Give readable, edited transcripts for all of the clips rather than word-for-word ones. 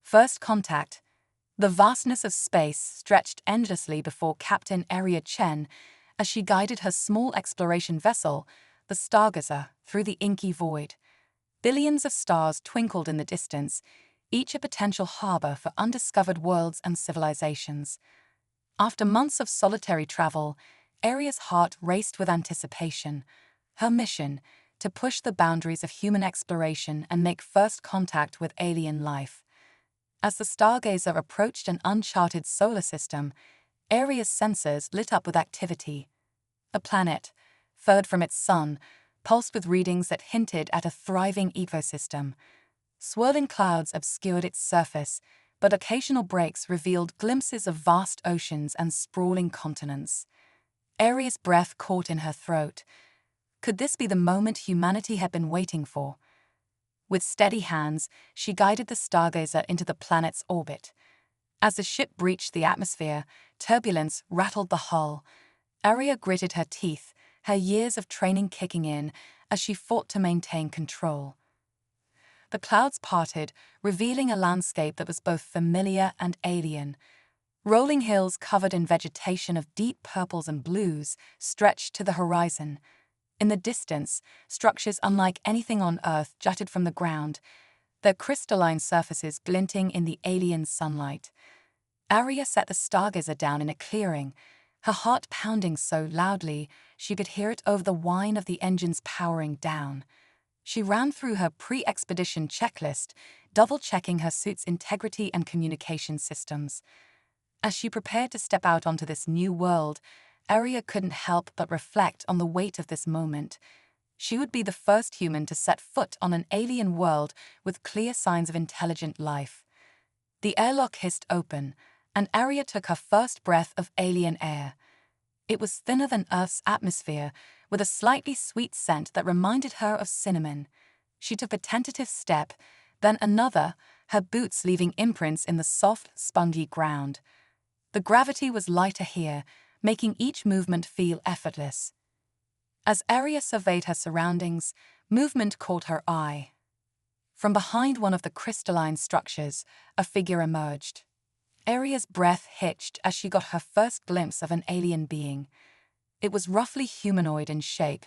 First contact. The vastness of space stretched endlessly before Captain Aria Chen as she guided her small exploration vessel, the Stargazer, through the inky void. Billions of stars twinkled in the distance, each a potential harbor for undiscovered worlds and civilizations. After months of solitary travel, Aria's heart raced with anticipation. Her mission, to push the boundaries of human exploration and make first contact with alien life. As the Stargazer approached an uncharted solar system, Aria's sensors lit up with activity. A planet, furred from its sun, pulsed with readings that hinted at a thriving ecosystem. Swirling clouds obscured its surface, but occasional breaks revealed glimpses of vast oceans and sprawling continents. Aria's breath caught in her throat. Could this be the moment humanity had been waiting for? With steady hands, she guided the Stargazer into the planet's orbit. As the ship breached the atmosphere, turbulence rattled the hull. Aria gritted her teeth, her years of training kicking in as she fought to maintain control. The clouds parted, revealing a landscape that was both familiar and alien. Rolling hills covered in vegetation of deep purples and blues stretched to the horizon. In the distance, structures unlike anything on Earth jutted from the ground, their crystalline surfaces glinting in the alien sunlight. Aria set the Stargazer down in a clearing, her heart pounding so loudly she could hear it over the whine of the engines powering down. She ran through her pre-expedition checklist, double-checking her suit's integrity and communication systems. As she prepared to step out onto this new world, Aria couldn't help but reflect on the weight of this moment. She would be the first human to set foot on an alien world with clear signs of intelligent life. The airlock hissed open, and Aria took her first breath of alien air. It was thinner than Earth's atmosphere, with a slightly sweet scent that reminded her of cinnamon. She took a tentative step, then another, her boots leaving imprints in the soft, spongy ground. The gravity was lighter here, making each movement feel effortless. As Aria surveyed her surroundings, movement caught her eye. From behind one of the crystalline structures, a figure emerged. Aria's breath hitched as she got her first glimpse of an alien being. It was roughly humanoid in shape,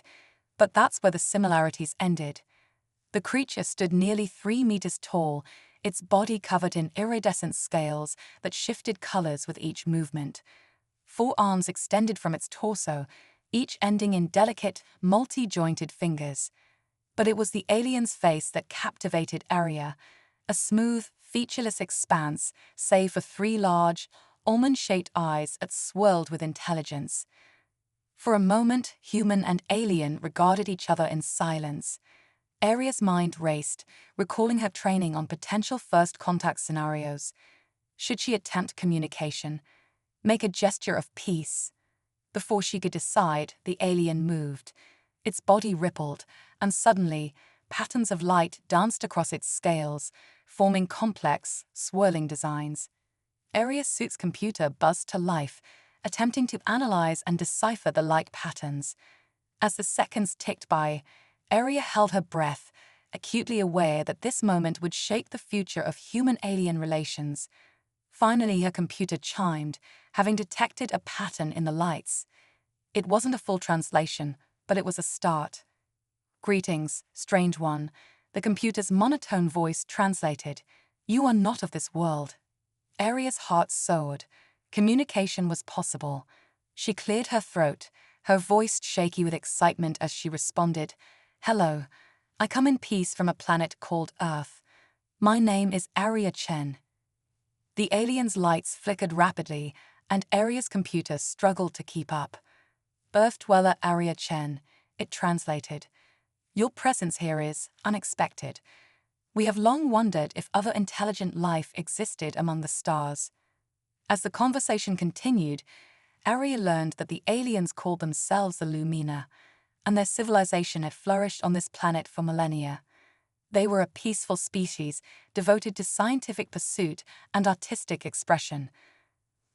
but that's where the similarities ended. The creature stood nearly 3 meters tall, its body covered in iridescent scales that shifted colors with each movement. 4 arms extended from its torso, each ending in delicate, multi-jointed fingers. But it was the alien's face that captivated Aria, a smooth, featureless expanse, save for 3 large, almond-shaped eyes that swirled with intelligence. For a moment, human and alien regarded each other in silence. Aria's mind raced, recalling her training on potential first contact scenarios. Should she attempt communication? Make a gesture of peace? Before she could decide, the alien moved. Its body rippled, and suddenly, patterns of light danced across its scales, forming complex, swirling designs. Aria's suit's computer buzzed to life, attempting to analyze and decipher the light patterns. As the seconds ticked by, Aria held her breath, acutely aware that this moment would shape the future of human-alien relations. Finally, her computer chimed, having detected a pattern in the lights. It wasn't a full translation, but it was a start. "Greetings, strange one," the computer's monotone voice translated. "You are not of this world." Aria's heart soared. Communication was possible. She cleared her throat, her voice shaky with excitement as she responded, "Hello, I come in peace from a planet called Earth. My name is Aria Chen." The alien's lights flickered rapidly, and Aria's computer struggled to keep up. "Earth dweller Aria Chen," it translated. "Your presence here is unexpected. We have long wondered if other intelligent life existed among the stars." As the conversation continued, Aria learned that the aliens called themselves the Lumina, and their civilization had flourished on this planet for millennia. They were a peaceful species devoted to scientific pursuit and artistic expression.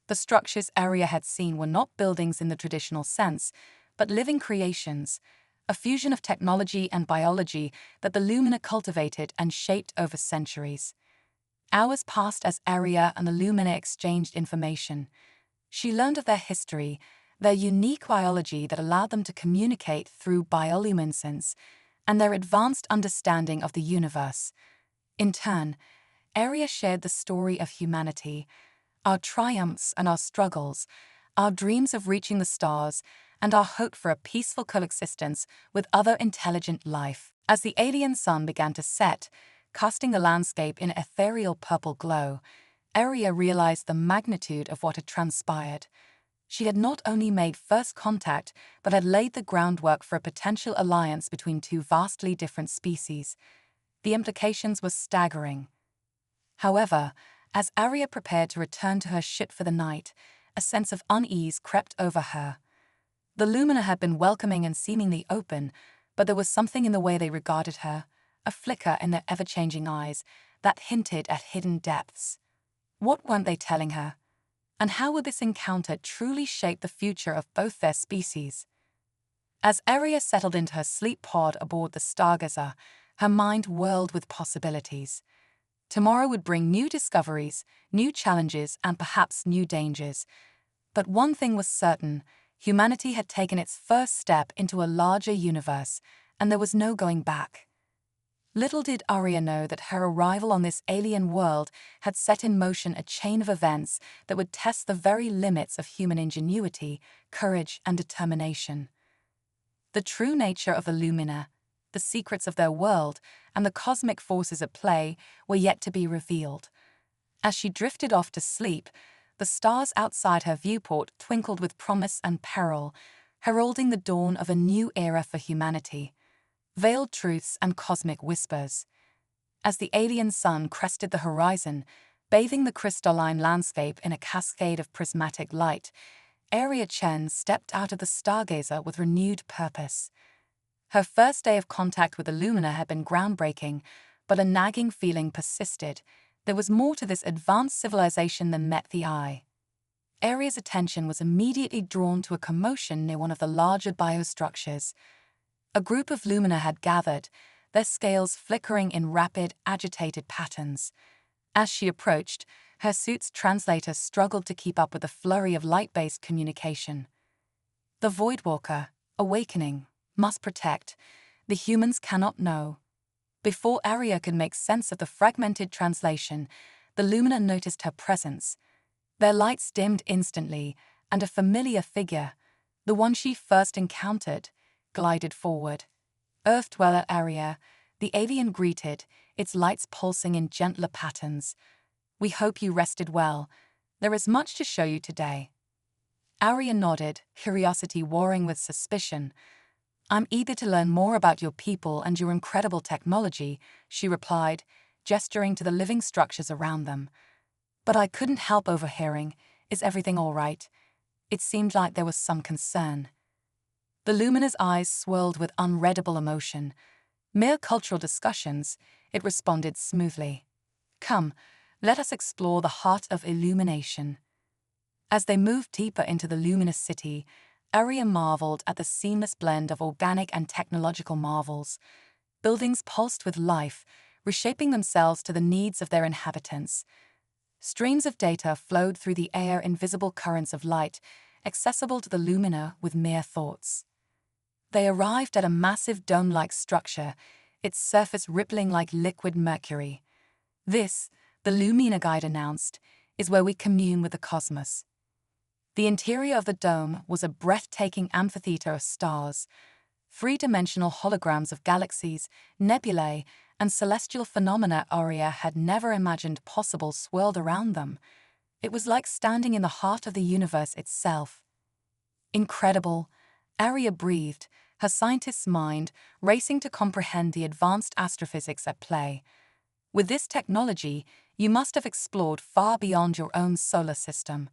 The structures Aria had seen were not buildings in the traditional sense, but living creations, a fusion of technology and biology that the Lumina cultivated and shaped over centuries. Hours passed as Aria and the Lumina exchanged information. She learned of their history, their unique biology that allowed them to communicate through bioluminescence, and their advanced understanding of the universe. In turn, Aria shared the story of humanity, our triumphs and our struggles, our dreams of reaching the stars, and our hope for a peaceful coexistence with other intelligent life. As the alien sun began to set, casting the landscape in ethereal purple glow, Aria realized the magnitude of what had transpired. She had not only made first contact, but had laid the groundwork for a potential alliance between two vastly different species. The implications were staggering. However, as Aria prepared to return to her ship for the night, a sense of unease crept over her. The Lumina had been welcoming and seemingly open, but there was something in the way they regarded her, a flicker in their ever-changing eyes, that hinted at hidden depths. What weren't they telling her? And how would this encounter truly shape the future of both their species? As Aria settled into her sleep pod aboard the Stargazer, her mind whirled with possibilities. Tomorrow would bring new discoveries, new challenges, and perhaps new dangers. But one thing was certain: humanity had taken its first step into a larger universe, and there was no going back. Little did Aria know that her arrival on this alien world had set in motion a chain of events that would test the very limits of human ingenuity, courage, and determination. The true nature of the Lumina, the secrets of their world, and the cosmic forces at play were yet to be revealed. As she drifted off to sleep, the stars outside her viewport twinkled with promise and peril, heralding the dawn of a new era for humanity. Veiled truths and cosmic whispers. As the alien sun crested the horizon, bathing the crystalline landscape in a cascade of prismatic light, Aria Chen stepped out of the Stargazer with renewed purpose. Her first day of contact with the Lumina had been groundbreaking, but a nagging feeling persisted. There was more to this advanced civilization than met the eye. Aria's attention was immediately drawn to a commotion near one of the larger biostructures. A group of Lumina had gathered, their scales flickering in rapid, agitated patterns. As she approached, her suit's translator struggled to keep up with the flurry of light-based communication. The Voidwalker, awakening, must protect. The humans cannot know. Before Aria could make sense of the fragmented translation, the Lumina noticed her presence. Their lights dimmed instantly, and a familiar figure, the one she first encountered, glided forward. Earth-dweller Aria, the alien greeted, its lights pulsing in gentler patterns. "We hope you rested well. There is much to show you today." Aria nodded, curiosity warring with suspicion. "I'm eager to learn more about your people and your incredible technology," she replied, gesturing to the living structures around them. "But I couldn't help overhearing, 'Is everything all right?' It seemed like there was some concern." The Lumina's eyes swirled with unreadable emotion. "Mere cultural discussions," it responded smoothly. "Come, let us explore the heart of illumination." As they moved deeper into the luminous city, Aria marveled at the seamless blend of organic and technological marvels. Buildings pulsed with life, reshaping themselves to the needs of their inhabitants. Streams of data flowed through the air in visible currents of light, accessible to the Lumina with mere thoughts. They arrived at a massive dome-like structure, its surface rippling like liquid mercury. "This," the Lumina guide announced, "is where we commune with the cosmos." The interior of the dome was a breathtaking amphitheater of stars. Three-dimensional holograms of galaxies, nebulae, and celestial phenomena Aria had never imagined possible swirled around them. It was like standing in the heart of the universe itself. "Incredible," Aria breathed, her scientist's mind racing to comprehend the advanced astrophysics at play. "With this technology, you must have explored far beyond your own solar system."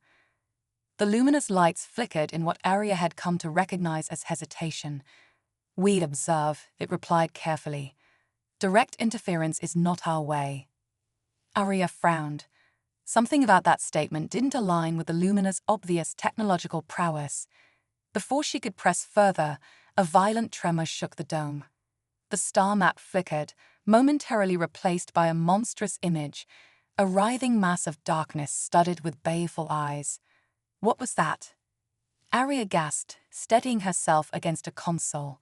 The Lumina's lights flickered in what Aria had come to recognize as hesitation. "We'd observe," it replied carefully. "Direct interference is not our way." Aria frowned. Something about that statement didn't align with the Lumina's obvious technological prowess. Before she could press further, a violent tremor shook the dome. The star map flickered, momentarily replaced by a monstrous image, a writhing mass of darkness studded with baleful eyes. What was that? Arya gasped, steadying herself against a console.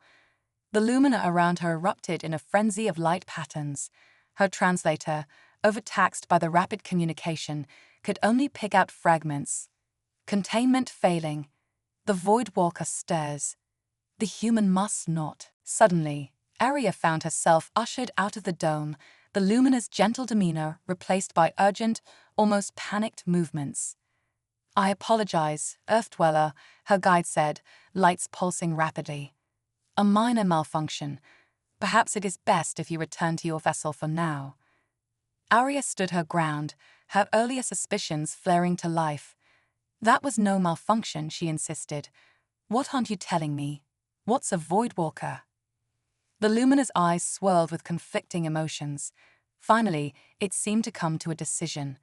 The lumina around her erupted in a frenzy of light patterns. Her translator, overtaxed by the rapid communication, could only pick out fragments. Containment failing. The Void Walker stirs. The human must not. Suddenly, Arya found herself ushered out of the dome, the lumina's gentle demeanor replaced by urgent, almost panicked movements. "I apologize, Earth Dweller," her guide said, lights pulsing rapidly. "A minor malfunction. Perhaps it is best if you return to your vessel for now." Arya stood her ground, her earlier suspicions flaring to life. "That was no malfunction," she insisted. "What aren't you telling me? What's a Void Walker?" The lumina's eyes swirled with conflicting emotions. Finally, it seemed to come to a decision.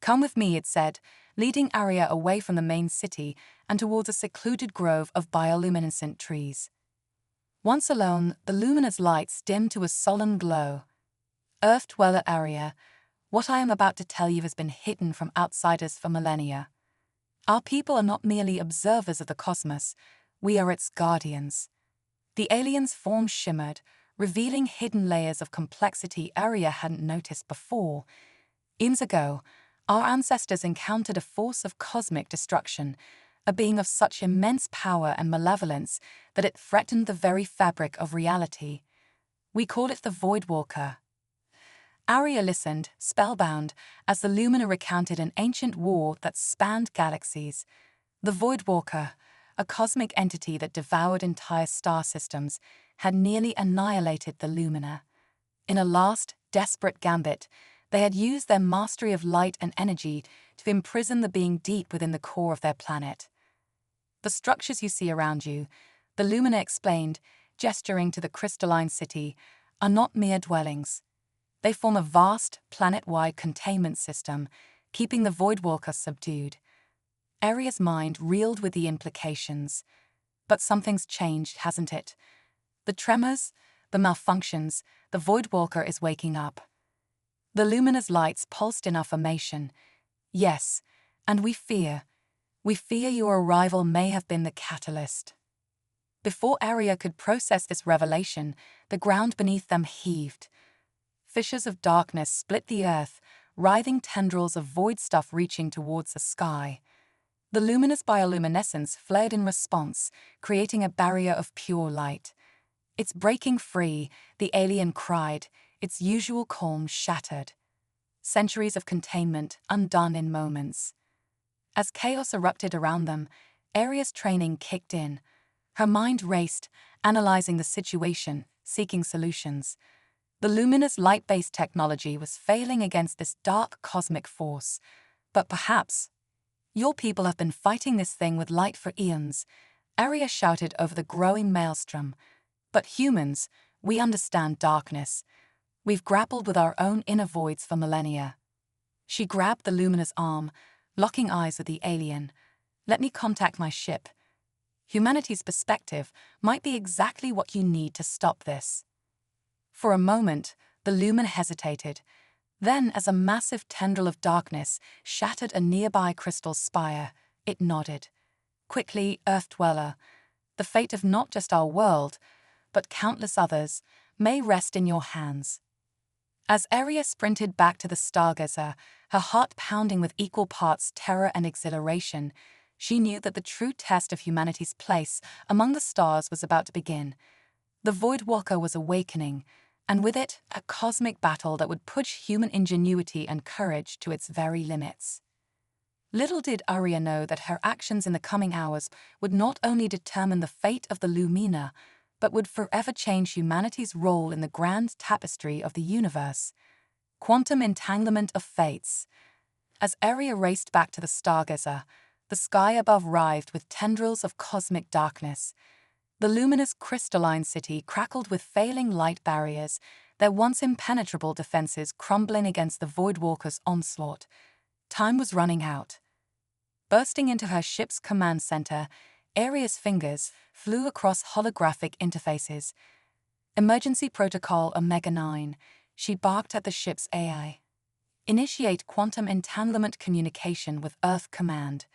"Come with me," it said, leading Arya away from the main city and towards a secluded grove of bioluminescent trees. Once alone, the lumina's lights dimmed to a solemn glow. "Earth Dweller Arya, what I am about to tell you has been hidden from outsiders for millennia. Our people are not merely observers of the cosmos, we are its guardians." The alien's form shimmered, revealing hidden layers of complexity Arya hadn't noticed before. Eons ago, our ancestors encountered a force of cosmic destruction, a being of such immense power and malevolence that it threatened the very fabric of reality. "We call it the Void Walker." Arya listened, spellbound, as the Lumina recounted an ancient war that spanned galaxies. The Void Walker, a cosmic entity that devoured entire star systems, had nearly annihilated the Lumina. In a last, desperate gambit, they had used their mastery of light and energy to imprison the being deep within the core of their planet. "The structures you see around you," the Lumina explained, gesturing to the crystalline city, "are not mere dwellings. They form a vast, planet-wide containment system, keeping the Voidwalker subdued." Arya's mind reeled with the implications. But something's changed, hasn't it? The tremors, the malfunctions, the Voidwalker is waking up. The Lumina's lights pulsed in affirmation. "Yes, and we fear your arrival may have been the catalyst." Before Arya could process this revelation, the ground beneath them heaved. Fissures of darkness split the earth, writhing tendrils of void stuff reaching towards the sky. The luminous bioluminescence flared in response, creating a barrier of pure light. "It's breaking free," the alien cried, its usual calm shattered. Centuries of containment undone in moments. As chaos erupted around them, Arya's training kicked in. Her mind raced, analyzing the situation, seeking solutions. The luminous light-based technology was failing against this dark cosmic force. But perhaps, "Your people have been fighting this thing with light for eons," Arya shouted over the growing maelstrom. "But humans, we understand darkness. We've grappled with our own inner voids for millennia." She grabbed the luminous arm, locking eyes with the alien. "Let me contact my ship. Humanity's perspective might be exactly what you need to stop this." For a moment, the lumen hesitated. Then, as a massive tendril of darkness shattered a nearby crystal spire, it nodded. "Quickly, Earth Dweller. The fate of not just our world, but countless others, may rest in your hands." As Arya sprinted back to the Stargazer, her heart pounding with equal parts terror and exhilaration, she knew that the true test of humanity's place among the stars was about to begin. The Voidwalker was awakening, and with it, a cosmic battle that would push human ingenuity and courage to its very limits. Little did Arya know that her actions in the coming hours would not only determine the fate of the Lumina, but would forever change humanity's role in the grand tapestry of the universe. Quantum entanglement of fates. As Arya raced back to the Stargazer, the sky above writhed with tendrils of cosmic darkness. The luminous crystalline city crackled with failing light barriers, their once impenetrable defenses crumbling against the Voidwalker's onslaught. Time was running out. Bursting into her ship's command center, Arya's fingers flew across holographic interfaces. "Emergency Protocol Omega-9, she barked at the ship's AI. Initiate quantum entanglement communication with Earth Command.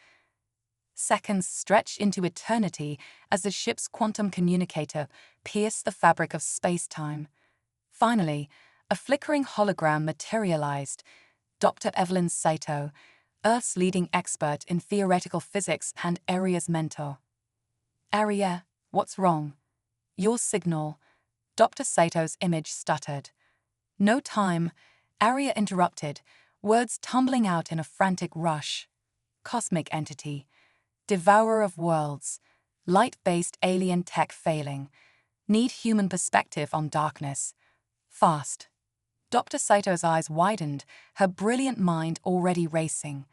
Seconds stretch into eternity as the ship's quantum communicator pierced the fabric of space-time. Finally, a flickering hologram materialized. Dr. Evelyn Saito, Earth's leading expert in theoretical physics and Aria's mentor. Aria, what's wrong? Your signal. Dr. Sato's image stuttered. No time, Aria interrupted, words tumbling out in a frantic rush. Cosmic entity. Devourer of worlds. Light-based alien tech failing. Need human perspective on darkness. Fast. Dr. Sato's eyes widened, her brilliant mind already racing.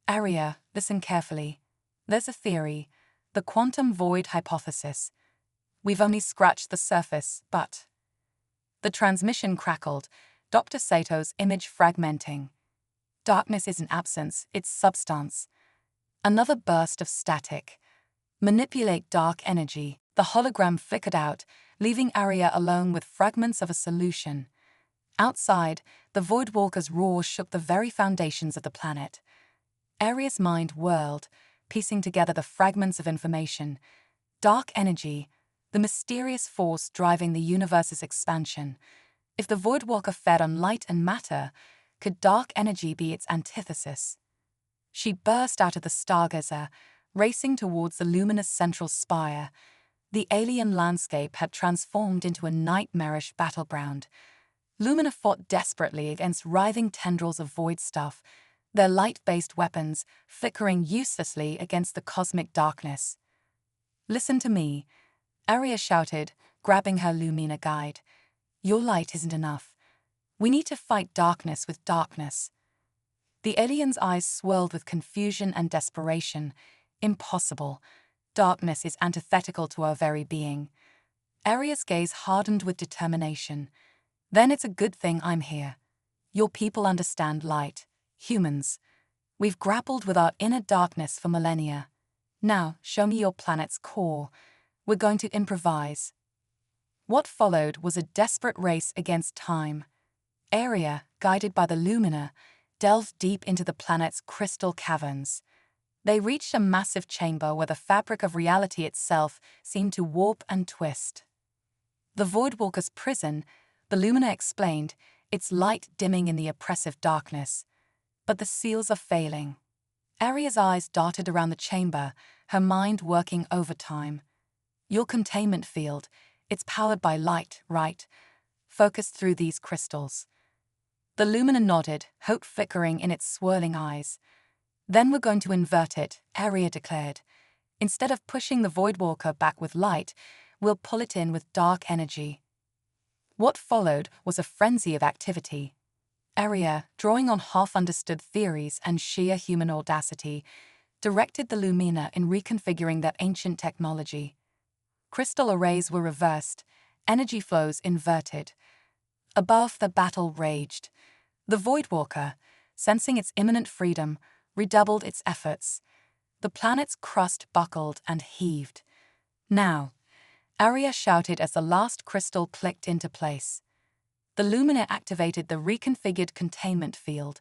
Aria, listen carefully. There's a theory, the quantum void hypothesis. We've only scratched the surface, but... The transmission crackled, Dr. Sato's image fragmenting. Darkness isn't absence, it's substance. Another burst of static. Manipulate dark energy. The hologram flickered out, leaving Aria alone with fragments of a solution. Outside, the Voidwalker's roar shook the very foundations of the planet. Aria's mind whirled, piecing together the fragments of information. Dark energy, the mysterious force driving the universe's expansion. If the Voidwalker fed on light and matter, could dark energy be its antithesis? She burst out of the stargazer, racing towards the luminous central spire. The alien landscape had transformed into a nightmarish battleground. Lumina fought desperately against writhing tendrils of void stuff, their light-based weapons flickering uselessly against the cosmic darkness. Listen to me, Aria shouted, grabbing her Lumina guide. Your light isn't enough. We need to fight darkness with darkness. The alien's eyes swirled with confusion and desperation. Impossible. Darkness is antithetical to our very being. Aria's gaze hardened with determination. Then it's a good thing I'm here. Your people understand light. Humans. We've grappled with our inner darkness for millennia. Now, show me your planet's core. We're going to improvise. What followed was a desperate race against time. Aria, guided by the Lumina, delved deep into the planet's crystal caverns. They reached a massive chamber where the fabric of reality itself seemed to warp and twist. The Voidwalker's prison, the Lumina explained, its light dimming in the oppressive darkness. But the seals are failing. Aria's eyes darted around the chamber, her mind working overtime. Your containment field, it's powered by light, right? Focused through these crystals. The Lumina nodded, hope flickering in its swirling eyes. Then we're going to invert it, Aria declared. Instead of pushing the Voidwalker back with light, we'll pull it in with dark energy. What followed was a frenzy of activity. Aria, drawing on half-understood theories and sheer human audacity, directed the Lumina in reconfiguring that ancient technology. Crystal arrays were reversed, energy flows inverted. Above, the battle raged. The Voidwalker, sensing its imminent freedom, redoubled its efforts. The planet's crust buckled and heaved. Now, Aria shouted as the last crystal clicked into place. The Lumina activated the reconfigured containment field.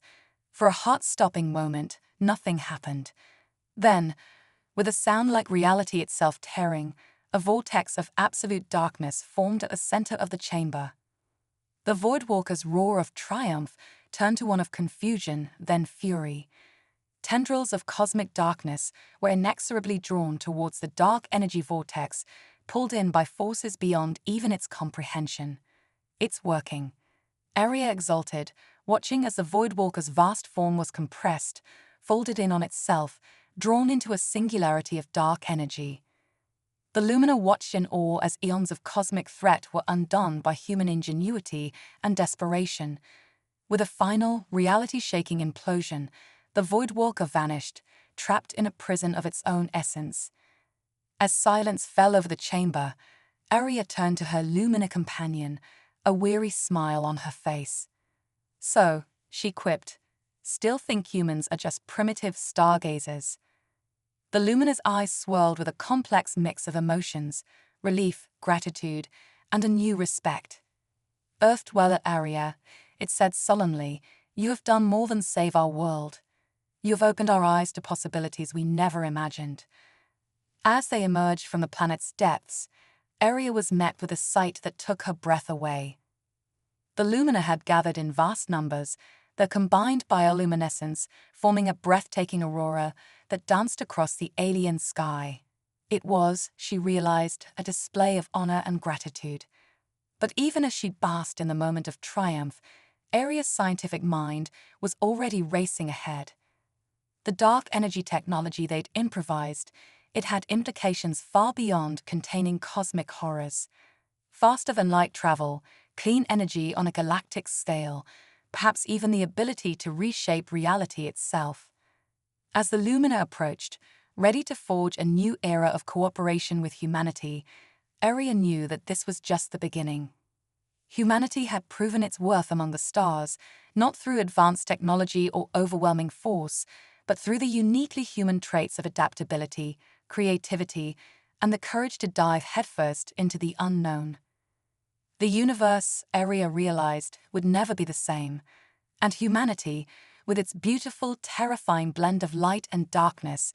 For a heart-stopping moment, nothing happened. Then, with a sound like reality itself tearing, a vortex of absolute darkness formed at the center of the chamber. The Voidwalker's roar of triumph turned to one of confusion, then fury. Tendrils of cosmic darkness were inexorably drawn towards the dark energy vortex, pulled in by forces beyond even its comprehension. It's working. Aria exulted, watching as the Voidwalker's vast form was compressed, folded in on itself, drawn into a singularity of dark energy. The Lumina watched in awe as eons of cosmic threat were undone by human ingenuity and desperation. With a final, reality-shaking implosion, the Voidwalker vanished, trapped in a prison of its own essence. As silence fell over the chamber, Aria turned to her Lumina companion, a weary smile on her face. So, she quipped, still think humans are just primitive stargazers. The Lumina's eyes swirled with a complex mix of emotions, relief, gratitude, and a new respect. Earth dweller Aria, it said sullenly, You have done more than save our world. You have opened our eyes to possibilities we never imagined." As they emerged from the planet's depths, Aria was met with a sight that took her breath away. The lumina had gathered in vast numbers, their combined bioluminescence forming a breathtaking aurora that danced across the alien sky. It was, she realized, a display of honor and gratitude. But even as she basked in the moment of triumph, Aria's scientific mind was already racing ahead. The dark energy technology they'd improvised, it had implications far beyond containing cosmic horrors. Faster than light travel, clean energy on a galactic scale, perhaps even the ability to reshape reality itself. As the Lumina approached, ready to forge a new era of cooperation with humanity, Aria knew that this was just the beginning. Humanity had proven its worth among the stars, not through advanced technology or overwhelming force, but through the uniquely human traits of adaptability, creativity, and the courage to dive headfirst into the unknown. The universe, Aria realized, would never be the same, and humanity, with its beautiful, terrifying blend of light and darkness,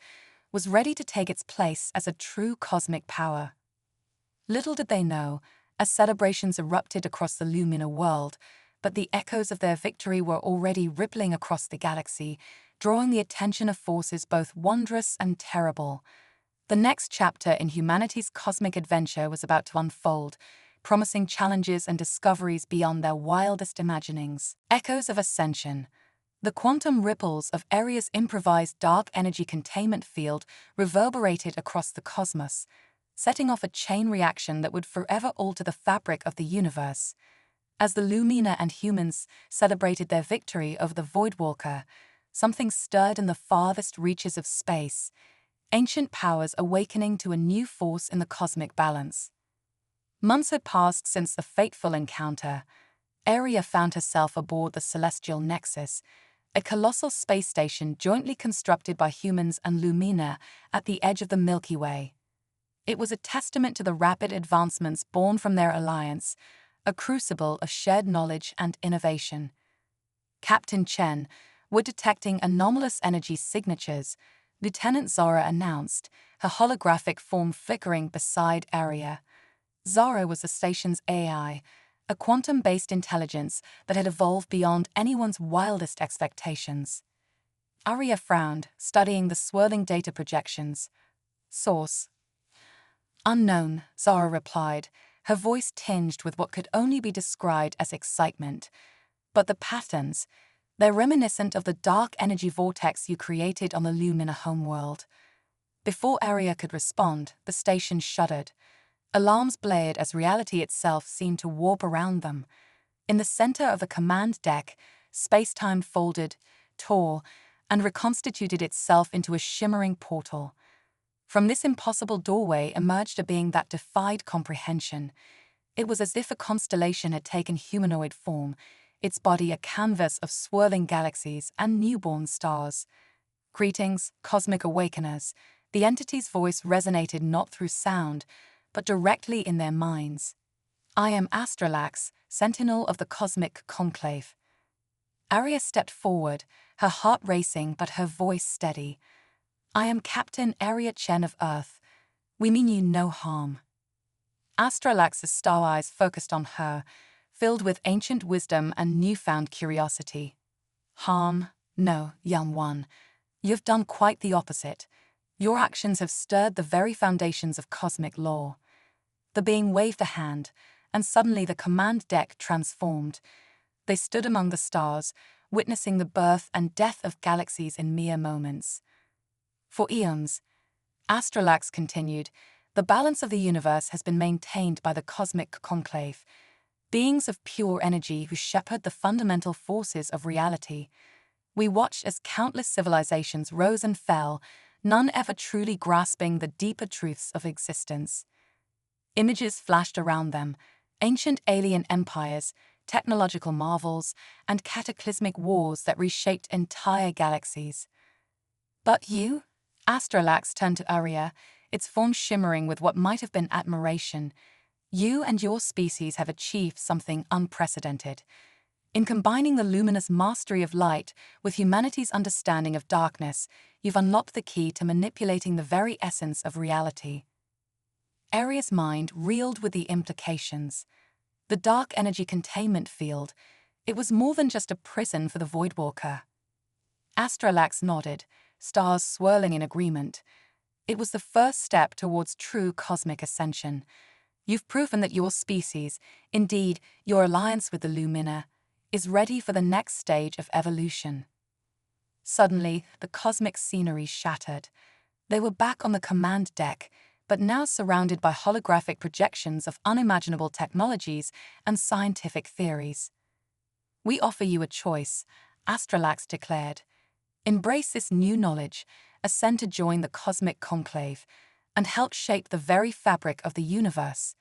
was ready to take its place as a true cosmic power. Little did they know, as celebrations erupted across the Lumina world, but the echoes of their victory were already rippling across the galaxy, drawing the attention of forces both wondrous and terrible. The next chapter in humanity's cosmic adventure was about to unfold, promising challenges and discoveries beyond their wildest imaginings. Echoes of ascension. The quantum ripples of Aria's improvised dark energy containment field reverberated across the cosmos, setting off a chain reaction that would forever alter the fabric of the universe. As the Lumina and humans celebrated their victory over the Voidwalker, something stirred in the farthest reaches of space, ancient powers awakening to a new force in the cosmic balance. Months had passed since the fateful encounter. Aria found herself aboard the Celestial Nexus, a colossal space station jointly constructed by humans and Lumina at the edge of the Milky Way. It was a testament to the rapid advancements born from their alliance, a crucible of shared knowledge and innovation. Captain Chen were detecting anomalous energy signatures, Lieutenant Zora announced, her holographic form flickering beside Aria. Zora was the station's AI, a quantum-based intelligence that had evolved beyond anyone's wildest expectations. Aria frowned, studying the swirling data projections. Source: unknown, Zora replied, her voice tinged with what could only be described as excitement. But the patterns, they're reminiscent of the dark energy vortex you created on the Lumina homeworld. Before Aria could respond, the station shuddered. Alarms blared as reality itself seemed to warp around them. In the center of the command deck, space-time folded, tore, and reconstituted itself into a shimmering portal. From this impossible doorway emerged a being that defied comprehension. It was as if a constellation had taken humanoid form, its body a canvas of swirling galaxies and newborn stars. Greetings, cosmic awakeners. The entity's voice resonated not through sound, but directly in their minds. I am Astralax, sentinel of the cosmic conclave. Aria stepped forward, her heart racing but her voice steady. I am Captain Aria Chen of Earth. We mean you no harm. Astralax's star eyes focused on her, filled with ancient wisdom and newfound curiosity. Harm? No, young one. You've done quite the opposite. Your actions have stirred the very foundations of cosmic law. The being waved a hand, and suddenly the command deck transformed. They stood among the stars, witnessing the birth and death of galaxies in mere moments. For eons, Astralax continued, the balance of the universe has been maintained by the cosmic conclave, beings of pure energy who shepherd the fundamental forces of reality. We watched as countless civilizations rose and fell, none ever truly grasping the deeper truths of existence. Images flashed around them, ancient alien empires, technological marvels, and cataclysmic wars that reshaped entire galaxies. But you? Astralax turned to Aria, its form shimmering with what might have been admiration. You and your species have achieved something unprecedented. In combining the luminous mastery of light with humanity's understanding of darkness, you've unlocked the key to manipulating the very essence of reality. Aria's mind reeled with the implications. The dark energy containment field, it was more than just a prison for the Voidwalker. Astralax nodded, stars swirling in agreement. It was the first step towards true cosmic ascension. You've proven that your species, indeed your alliance with the Lumina, is ready for the next stage of evolution. Suddenly, the cosmic scenery shattered. They were back on the command deck, but now surrounded by holographic projections of unimaginable technologies and scientific theories. "We offer you a choice," Astralax declared. "Embrace this new knowledge, ascend to join the cosmic conclave, and help shape the very fabric of the universe.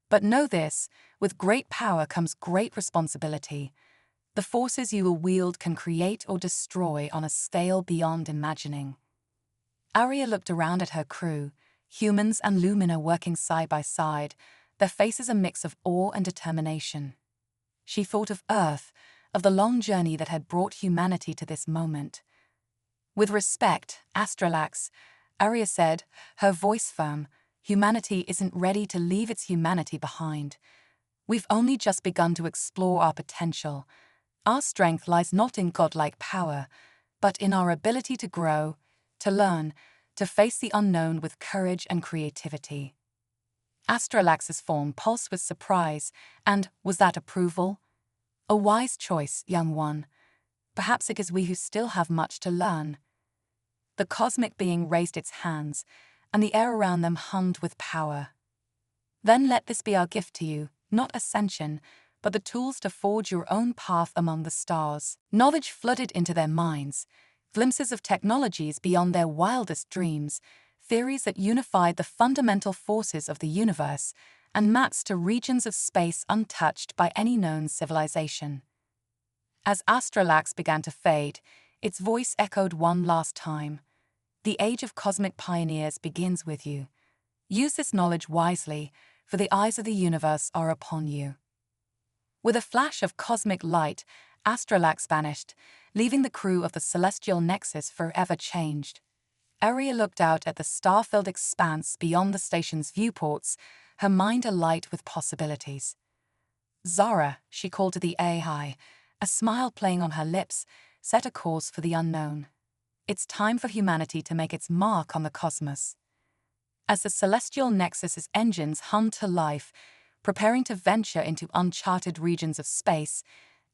But know this, with great power comes great responsibility. The forces you will wield can create or destroy on a scale beyond imagining." Aria looked around at her crew, humans and Lumina working side by side, their faces a mix of awe and determination. She thought of Earth, of the long journey that had brought humanity to this moment. "With respect, Astralax," Aria said, her voice firm, "humanity isn't ready to leave its humanity behind. We've only just begun to explore our potential. Our strength lies not in godlike power, but in our ability to grow, to learn, to face the unknown with courage and creativity." Astralax's form pulsed with surprise, and was that approval? "A wise choice, young one. Perhaps it is we who still have much to learn." The cosmic being raised its hands, and the air around them hummed with power. "Then let this be our gift to you, not ascension, but the tools to forge your own path among the stars." Knowledge flooded into their minds, glimpses of technologies beyond their wildest dreams, theories that unified the fundamental forces of the universe, and maps to regions of space untouched by any known civilization. As Astralax began to fade, its voice echoed one last time. "The age of cosmic pioneers begins with you. Use this knowledge wisely, for the eyes of the universe are upon you." With a flash of cosmic light, Astralax vanished, leaving the crew of the celestial nexus forever changed. Aria looked out at the star-filled expanse beyond the station's viewports, her mind alight with possibilities. "Zara," she called to the AI, a smile playing on her lips, "set a course for the unknown. It's time for humanity to make its mark on the cosmos." As the celestial nexus's engines hummed to life, preparing to venture into uncharted regions of space,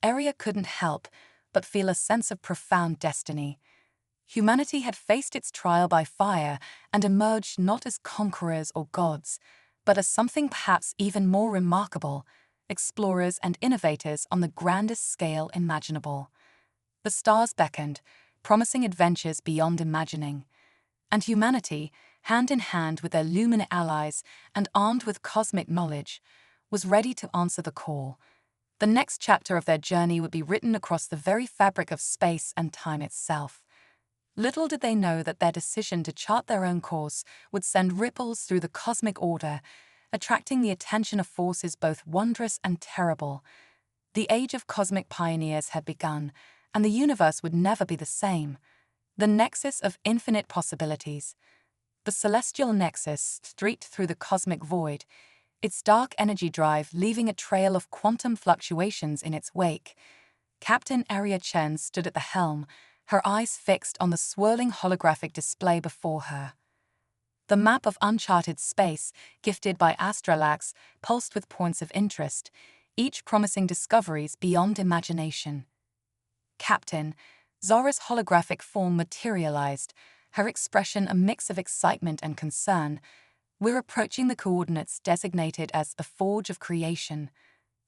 Aria couldn't help but feel a sense of profound destiny. Humanity had faced its trial by fire and emerged not as conquerors or gods, but as something perhaps even more remarkable, explorers and innovators on the grandest scale imaginable. The stars beckoned, promising adventures beyond imagining. And humanity, hand in hand with their Lumina allies and armed with cosmic knowledge, was ready to answer the call. The next chapter of their journey would be written across the very fabric of space and time itself. Little did they know that their decision to chart their own course would send ripples through the cosmic order, attracting the attention of forces both wondrous and terrible. The age of cosmic pioneers had begun, and the universe would never be the same. The nexus of infinite possibilities. The celestial nexus streaked through the cosmic void, its dark energy drive leaving a trail of quantum fluctuations in its wake. Captain Aria Chen stood at the helm, her eyes fixed on the swirling holographic display before her. The map of uncharted space, gifted by Astralax, pulsed with points of interest, each promising discoveries beyond imagination. "Captain," Zara's holographic form materialized, her expression a mix of excitement and concern. "We're approaching the coordinates designated as the Forge of Creation.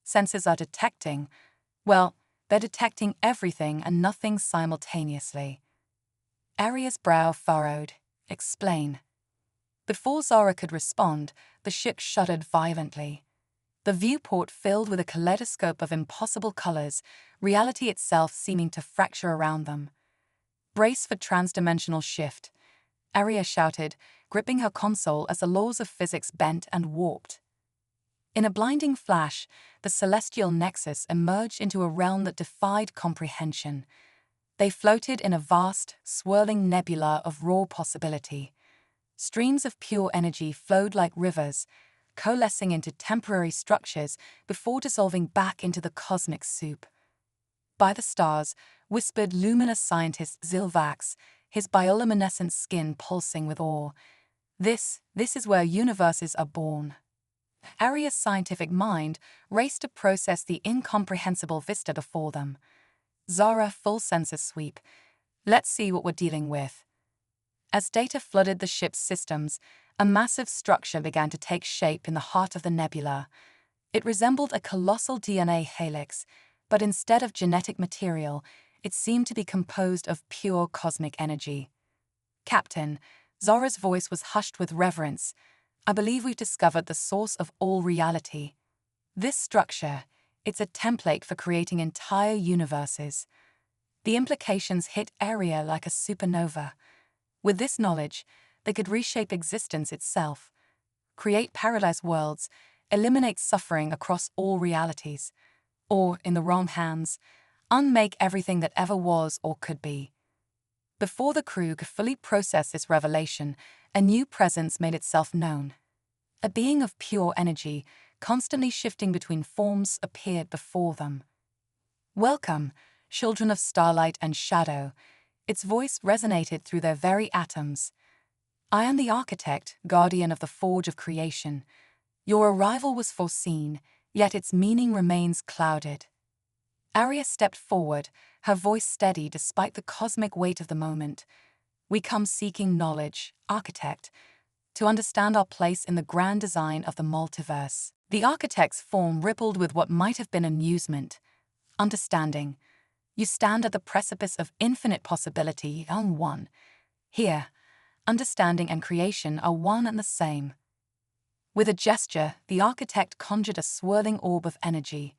Sensors are detecting, well, they're detecting everything and nothing simultaneously." Aria's brow furrowed. "Explain." Before Zara could respond, the ship shuddered violently. The viewport filled with a kaleidoscope of impossible colors, reality itself seeming to fracture around them. "Brace for transdimensional shift," Aria shouted, gripping her console as the laws of physics bent and warped. In a blinding flash, the celestial nexus emerged into a realm that defied comprehension. They floated in a vast, swirling nebula of raw possibility. Streams of pure energy flowed like rivers, coalescing into temporary structures before dissolving back into the cosmic soup. By the stars, whispered luminous scientist Zilvax, his bioluminescent skin pulsing with awe. This is where universes are born. Aria's scientific mind raced to process the incomprehensible vista before them. Zara, full senses sweep. Let's see what we're dealing with. As data flooded the ship's systems, a massive structure began to take shape in the heart of the nebula. It resembled a colossal DNA helix, but instead of genetic material, it seemed to be composed of pure cosmic energy. Captain, Zara's voice was hushed with reverence. I believe we've discovered the source of all reality. This structure, it's a template for creating entire universes. The implications hit Aria like a supernova. With this knowledge, they could reshape existence itself, create paradise worlds, eliminate suffering across all realities, or, in the wrong hands, unmake everything that ever was or could be. Before the crew could fully process this revelation, a new presence made itself known. A being of pure energy, constantly shifting between forms, appeared before them. Welcome, children of starlight and shadow. Its voice resonated through their very atoms. I am the architect, guardian of the forge of creation. Your arrival was foreseen, yet its meaning remains clouded. Aria stepped forward, her voice steady despite the cosmic weight of the moment. We come seeking knowledge, architect, to understand our place in the grand design of the multiverse. The architect's form rippled with what might have been amusement. Understanding. You stand at the precipice of infinite possibility, one. Here, understanding and creation are one and the same. With a gesture, the architect conjured a swirling orb of energy.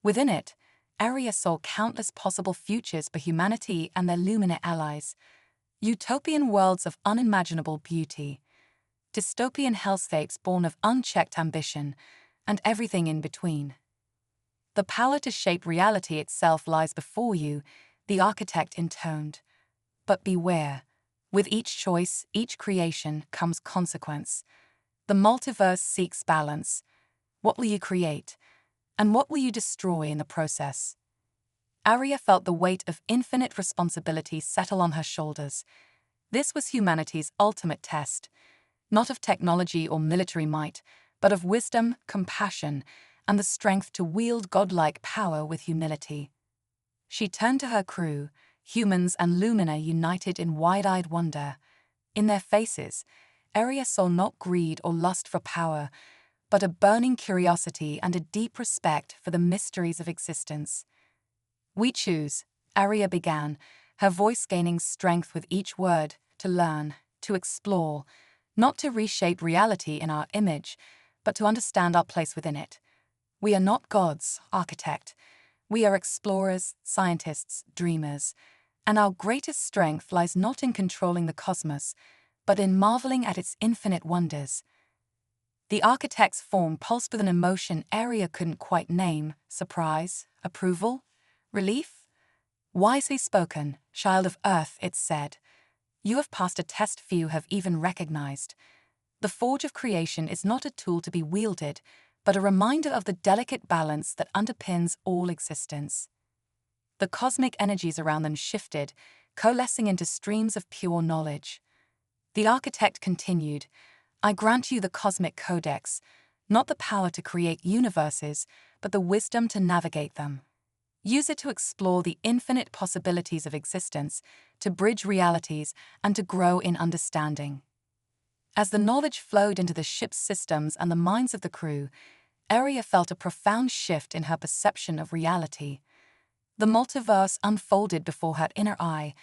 Within it, Aria saw countless possible futures for humanity and their luminous allies. Utopian worlds of unimaginable beauty. Dystopian hellscapes born of unchecked ambition, and everything in between. The power to shape reality itself lies before you, the architect intoned. But beware. With each choice, each creation, comes consequence. The multiverse seeks balance. What will you create? And what will you destroy in the process? Aria felt the weight of infinite responsibility settle on her shoulders. This was humanity's ultimate test, not of technology or military might, but of wisdom, compassion, and the strength to wield godlike power with humility. She turned to her crew, humans and Lumina united in wide-eyed wonder. In their faces, Aria saw not greed or lust for power, but a burning curiosity and a deep respect for the mysteries of existence. We choose, Aria began, her voice gaining strength with each word, to learn, to explore, not to reshape reality in our image, but to understand our place within it. We are not gods, architect. We are explorers, scientists, dreamers. And our greatest strength lies not in controlling the cosmos, but in marveling at its infinite wonders. The architect's form pulsed with an emotion Aria couldn't quite name: surprise, approval, relief. Wisely spoken, child of Earth, it said. You have passed a test few have even recognized. The forge of creation is not a tool to be wielded, but a reminder of the delicate balance that underpins all existence. The cosmic energies around them shifted, coalescing into streams of pure knowledge. The architect continued, I grant you the cosmic codex, not the power to create universes, but the wisdom to navigate them. Use it to explore the infinite possibilities of existence, to bridge realities, and to grow in understanding. As the knowledge flowed into the ship's systems and the minds of the crew, Aria felt a profound shift in her perception of reality. The multiverse unfolded before her inner eye,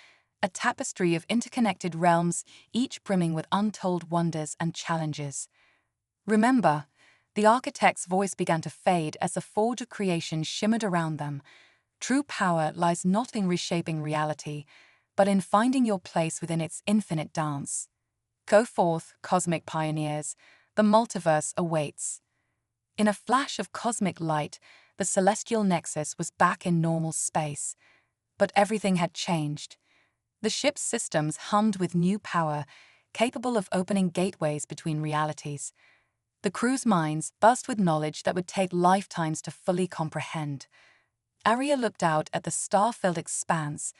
a tapestry of interconnected realms, each brimming with untold wonders and challenges. Remember, the architect's voice began to fade as the forge of creation shimmered around them. True power lies not in reshaping reality, but in finding your place within its infinite dance. Go forth, cosmic pioneers, the multiverse awaits. In a flash of cosmic light, the celestial nexus was back in normal space. But everything had changed. The ship's systems hummed with new power, capable of opening gateways between realities. The crew's minds buzzed with knowledge that would take lifetimes to fully comprehend. Arya looked out at the star-filled expanse,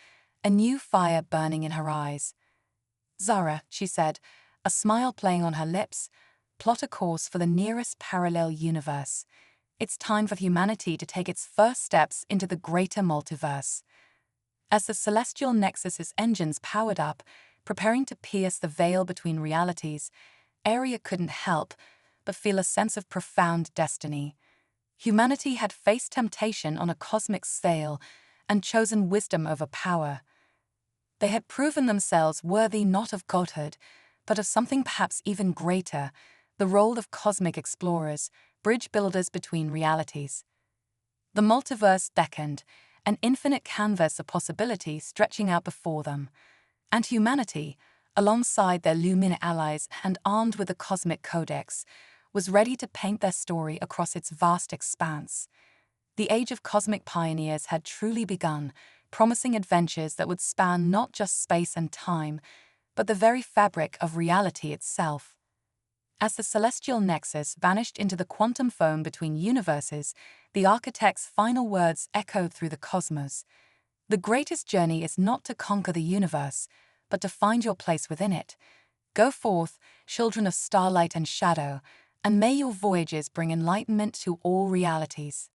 a new fire burning in her eyes. "Zara," she said, a smile playing on her lips, "plot a course for the nearest parallel universe. It's time for humanity to take its first steps into the greater multiverse." As the celestial nexus's engines powered up, preparing to pierce the veil between realities, Arya couldn't help but feel a sense of profound destiny. Humanity had faced temptation on a cosmic scale and chosen wisdom over power. They had proven themselves worthy not of godhood, but of something perhaps even greater, the role of cosmic explorers, bridge builders between realities. The multiverse beckoned, an infinite canvas of possibility stretching out before them. And humanity, alongside their Lumina allies and armed with the cosmic codex, was ready to paint their story across its vast expanse. The age of cosmic pioneers had truly begun, promising adventures that would span not just space and time, but the very fabric of reality itself. As the celestial nexus vanished into the quantum foam between universes, the architect's final words echoed through the cosmos. "The greatest journey is not to conquer the universe, but to find your place within it. Go forth, children of starlight and shadow, and may your voyages bring enlightenment to all realities."